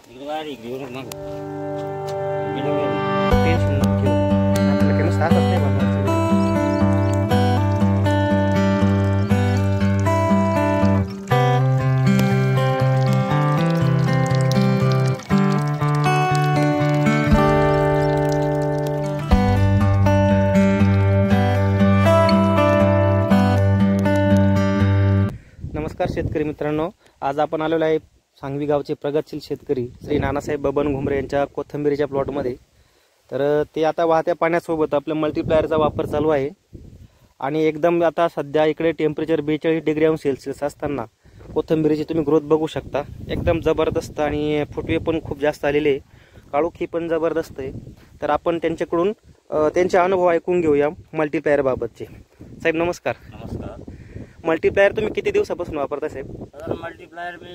Tension नको घेऊ. आपल्याला काही नुसतं असंच नाही बनवायचं. नमस्कार शेतकरी मित्रांनो, आज आपण आलेलो आहे सांगवी गावचे प्रगतशील शेतकरी श्री नानासाहेब बबन घुमरे यांच्या कोथिंबीरीच्या प्लॉटमध्ये. तर ते आता वाहत्या पाण्यासोबत आपल्या मल्टीप्लायरचा वापर चालू आहे आणि एकदम आता सध्या इकडे टेम्परेचर 42 डिग्री अंश सेल्सिअस असताना कोथिंबीरीची तुम्ही ग्रोथ बघू शकता. एकदम जबरदस्त आणि फुटवे पण खूप जास्त आलेले, काळोखी पण जबरदस्त आहे. तर आपण त्यांच्याकडून त्यांचे अनुभव ऐकून घेऊया मल्टीप्लायर बाबतचे. साहेब नमस्कार. नमस्कार. मल्टीप्लायर तुम्ही किती दिवसापासून वापरता साहेब? साधारण मल्टीप्लायर मी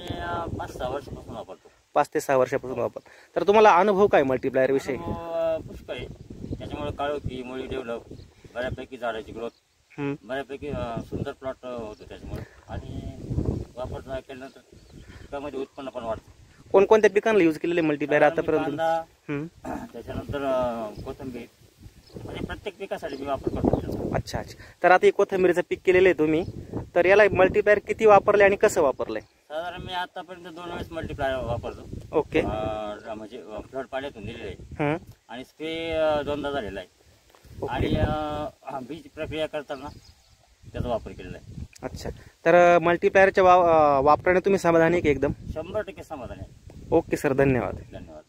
5-6 वर्षापासून वापरतो. 5 ते 6 वर्षापासून वापर. तर तुम्हाला अनुभव काय मल्टीप्लायर विषयी? पुष्कळ आहे. त्याच्यामुळे काळोखी, मुळी डेव्हलप, बऱ्यापैकी झाडाची ग्रोथ, बऱ्यापैकी सुंदर प्लॉट होतो त्याच्यामुळे. आणि वापर केल्यानंतर पिकामध्ये उत्पन्न पण वाढतं. कोणकोणत्या पिकांना यूज केलेले मल्टीप्लायर आतापर्यंत? त्याच्यानंतर कोथिंबीर, म्हणजे प्रत्येक पिकासाठी मी वापर करतो. अच्छा अच्छा. तर आता हे कोथिंबीरीचं पीक केलेलं आहे तुम्ही, तर याला मल्टीप्लायर किती वापरले आणि कसं वापरलंय? साधारण मी आतापर्यंत 2 वेळेस मल्टीप्लायर वापरतो. ओके. म्हणजे फ्लड पाण्यातून दिलेले आहे आणि स्प्रे 2दा झालेला आहे. आणि बीज प्रक्रिया करताना त्याचा वापर केलेला आहे. अच्छा. तर मल्टीप्लायरच्या वापराने तुम्ही समाधानी आहे एकदम? 100% समाधानी आहे. ओके सर, धन्यवाद. धन्यवाद.